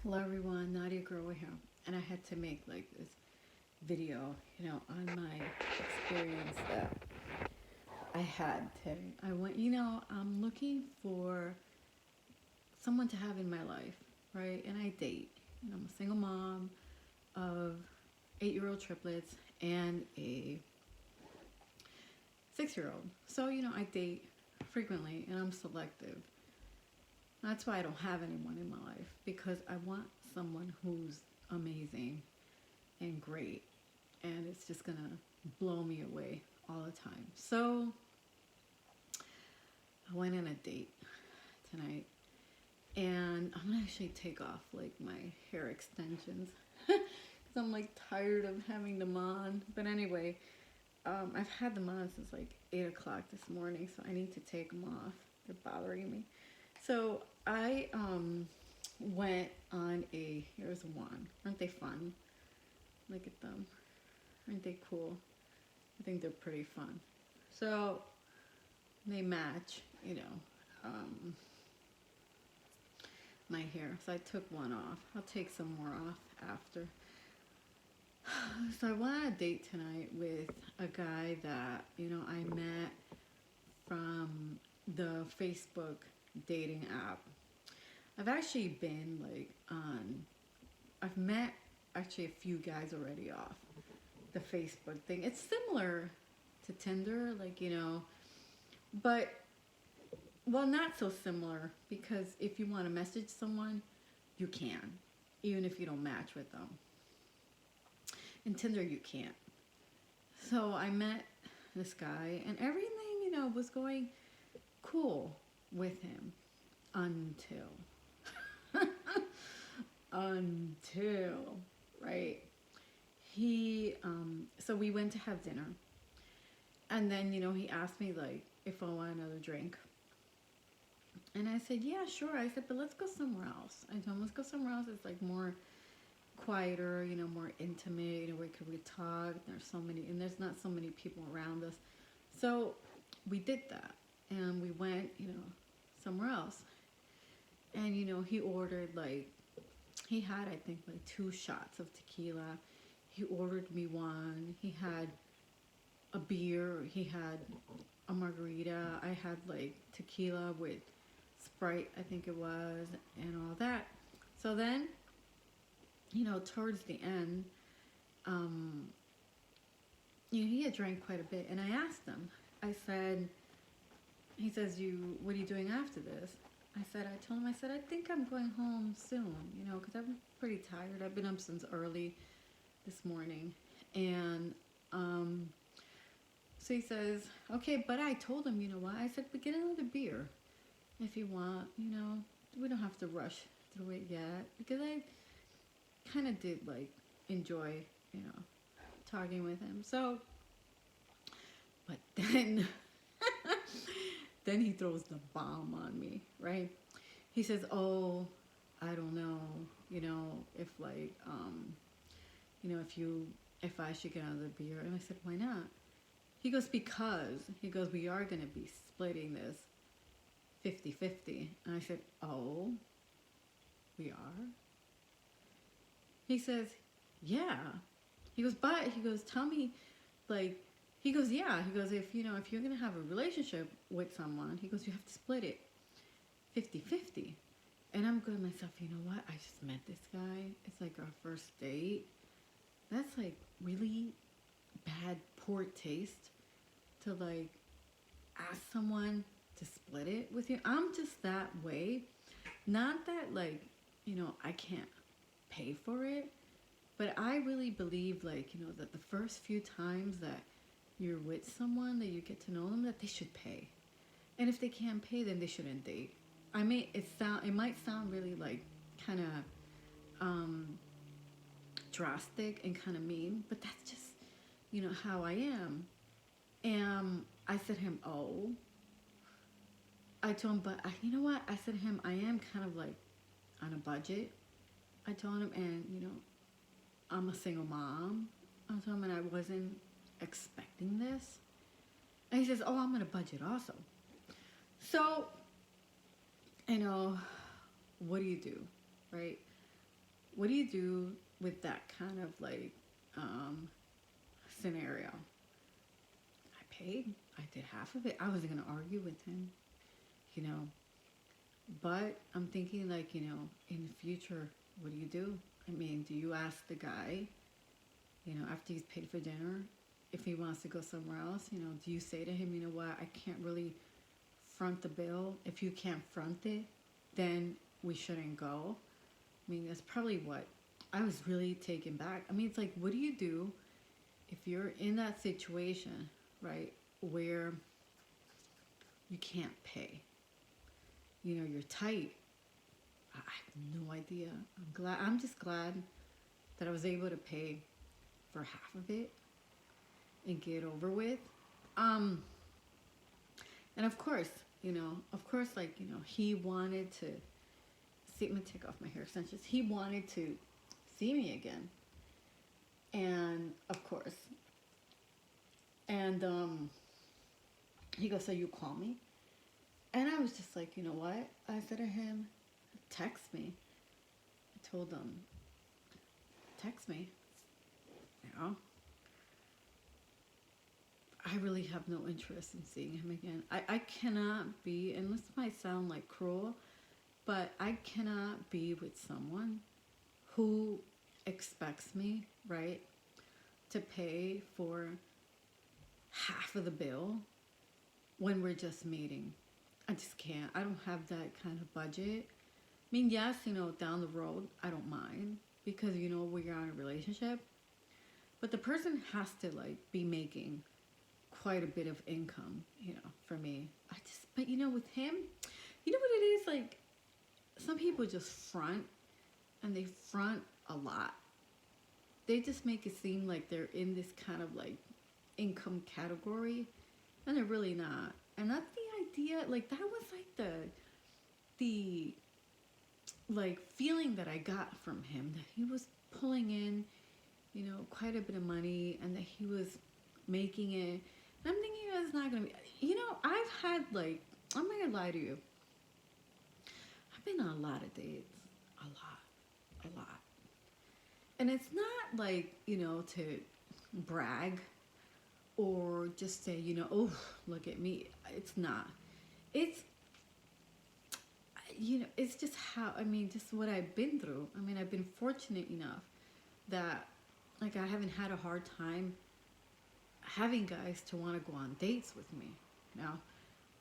Hello everyone, Nadia Grower here, and I had to make like this video, on my experience that I had today. I'm looking for someone to have in my life, right? And I date. I'm a single mom of 8-year-old triplets and a 6-year-old. So, I date frequently and I'm selective. That's why I don't have anyone in my life because I want someone who's amazing and great and it's just gonna blow me away all the time. So I went on a date tonight and I'm gonna actually take off like my hair extensions because I'm like tired of having them on. But anyway, I've had them on since like 8 o'clock this morning, so I need to take them off. They're bothering me. So I went on a, here's one. Aren't they fun? Look at them. Aren't they cool? I think they're pretty fun. So they match, um, my hair. So I took one off. I'll take some more off after. So I went on a date tonight with a guy that, I met from the Facebook dating app. I've actually been like I've met actually a few guys already off the Facebook thing. It's similar to Tinder, but well, not so similar because if you want to message someone, you can, even if you don't match with them. In Tinder, you can't. So I met this guy, and everything, was going cool with him until, until, right? So we went to have dinner, and then, he asked me, like, if I want another drink. And I said, yeah, sure. I said, but let's go somewhere else. I told him, let's go somewhere else. It's like more quieter, more intimate, where we talk. There's not so many people around us. So we did that. And we went, somewhere else. And, he ordered like, he had, I think, like 2 shots of tequila. He ordered me one. He had a beer. He had a margarita. I had like tequila with Sprite, I think it was, and all that. So then, towards the end, um, he had drank quite a bit, and I asked him. I said, he says, what are you doing after this? I told him, I said, I think I'm going home soon, because I'm pretty tired. I've been up since early this morning, and so he says, okay, but I told him, you know what? I said, but get another beer if you want, we don't have to rush through it yet because I kind of did like enjoy, you know, talking with him. So, but then, then he throws the bomb on me, right? He says, oh, I don't know, if like, if I should get another beer. And I said, why not? He goes, we are going to be splitting this 50-50. And I said, oh, we are? He says, yeah. He goes, tell me, like, he goes, yeah. He goes, if you're going to have a relationship with someone, he goes, you have to split it 50-50. And I'm going to myself, you know what? I just met this guy. It's like our first date. That's like really bad, poor taste to like ask someone to split it with you. I'm just that way. Not that like, I can't pay for it, but I really believe like, that the first few times that you're with someone, that you get to know them, that they should pay. And if they can't pay, then they shouldn't date. It might sound really like kind of drastic and kind of mean, but that's just, how I am. And I said to him, oh, I told him, but you know what? I said to him, I am kind of like on a budget. I told him, and I'm a single mom. I told him, and I wasn't expecting this. And he says, oh, I'm on a budget also. So, what do you do, right? what do you do with that kind of like um, scenario? I paid. I did half of it. I wasn't gonna argue with him, you know. But I'm thinking like, in the future, what do you do? I mean, do you ask the guy, after he's paid for dinner, if he wants to go somewhere else? Do you say to him, you know what, I can't really front the bill. If you can't front it, then we shouldn't go. I mean, that's probably what I was really taken back. I mean, it's like, what do you do if you're in that situation, right, where you can't pay? You're tight. I have no idea. I'm just glad that I was able to pay for half of it and get over with. Um, and he wanted to see. I'm gonna take off my hair extensions. He wanted to see me again, and of course, and he goes, "So you call me?" And I was just like, you know what? I said to him, "Text me." I told him, "Text me." You know, I really have no interest in seeing him again. I cannot be, and this might sound like cruel, but I cannot be with someone who expects me, right, to pay for half of the bill when we're just meeting. I just can't. I don't have that kind of budget. I mean, yes, down the road, I don't mind because, we're in a relationship. But the person has to, like, be making quite a bit of income, for me. But, with him, you know what it is? Like, some people just front, and they front a lot. They just make it seem like they're in this kind of, like, income category, and they're really not. And that's the idea. Like, that was like the like feeling that I got from him, that he was pulling in, quite a bit of money, and that he was making it. And I'm thinking, it's not gonna be. I've had, like, I'm not gonna lie to you. I've been on a lot of dates, a lot, and it's not like, to brag or just say, oh, look at me. It's not. It's, it's just just what I've been through. I mean, I've been fortunate enough that, like, I haven't had a hard time having guys to want to go on dates with me. Now,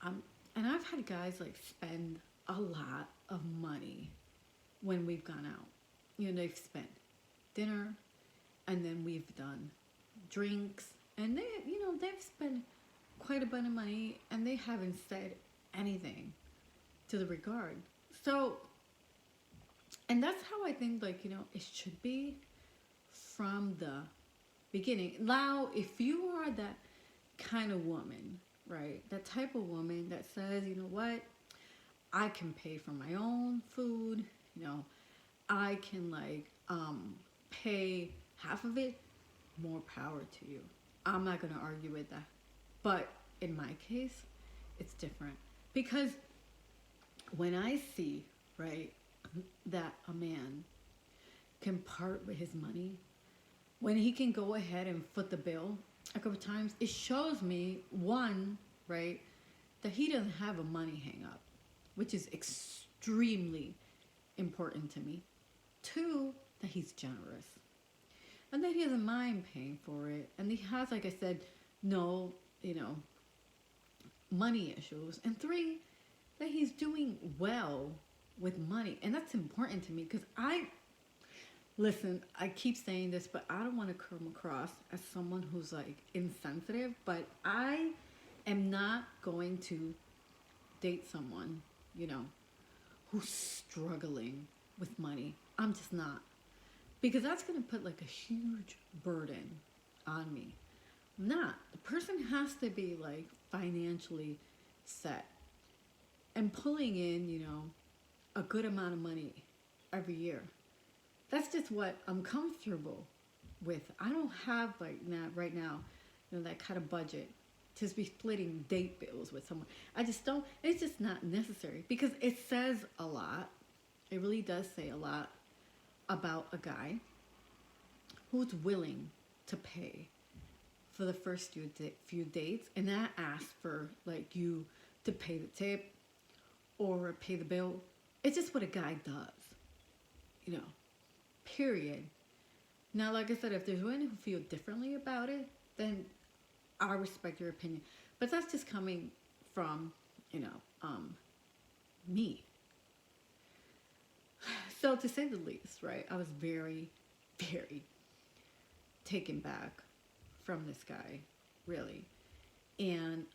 and I've had guys, like, spend a lot of money when we've gone out. They've spent dinner, and then we've done drinks, and they've spent quite a bit of money, and they haven't said anything to the regard. So, and that's how I think, like, it should be from the beginning. Now, if you are that kind of woman, right, that type of woman that says, you know what, I can pay for my own food, I can, like, pay half of it, more power to you. I'm not going to argue with that. But in my case, it's different. Because when I see, right, that a man can part with his money, when he can go ahead and foot the bill a couple times, it shows me, one, right, that he doesn't have a money hang up, which is extremely important to me. Two, that he's generous. And that he doesn't mind paying for it. And he has, like I said, no, money issues. And three, that he's doing well with money. And that's important to me because listen, I keep saying this, but I don't want to come across as someone who's, like, insensitive. But I am not going to date someone, who's struggling with money. I'm just not. Because that's going to put, like, a huge burden on me. Not. The person has to be, like, financially set and pulling in, a good amount of money every year. That's just what I'm comfortable with. I don't have, like, right now, that kind of budget to be splitting date bills with someone. I just don't. It's just not necessary because it says a lot. It really does say a lot about a guy who's willing to pay for the first few dates and not ask for like you to pay the tip or pay the bill. It's just what a guy does, you know, period. Now, like I said, if there's women who feel differently about it, then I respect your opinion. But that's just coming from, you know, me. So to say the least, right, I was very, very taken back from this guy, really. And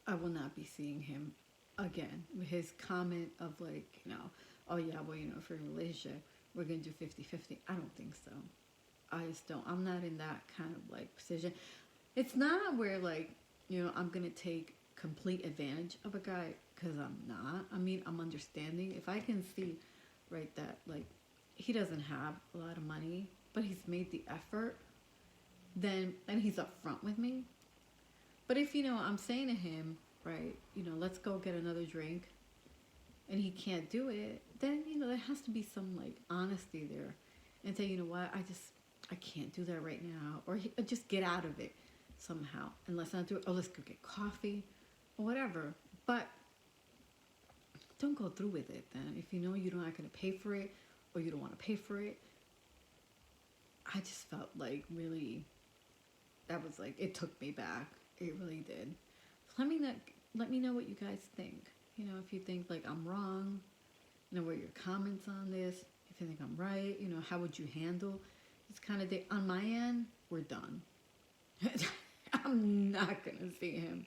I will not be seeing him again. His comment of like, you know, oh yeah, well, you know, for a relationship, we're going to do 50-50. I don't think so. I just don't. I'm not in that kind of like position. It's not where like, you know, I'm going to take complete advantage of a guy because I'm not. I mean, I'm understanding. If I can see, right, that like he doesn't have a lot of money, but he's made the effort, then, and he's upfront with me. But if, you know, I'm saying to him, right, you know, let's go get another drink, and he can't do it, then, you know, there has to be some like honesty there and say, you know what, I can't do that right now, or just get out of it somehow, and let's not do it, or let's go get coffee or whatever. But don't go through with it then. If you know you're not going to pay for it, or you don't want to pay for it, I just felt like really, that was like, it took me back. It really did. So let me know what you guys think. You know, if you think like I'm wrong, you know, what are your comments on this? If you think I'm right, you know, how would you handle this kind of day? On my end, we're done. I'm not going to see him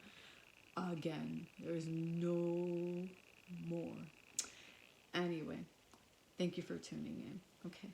again. There's no more. Anyway, thank you for tuning in. Okay.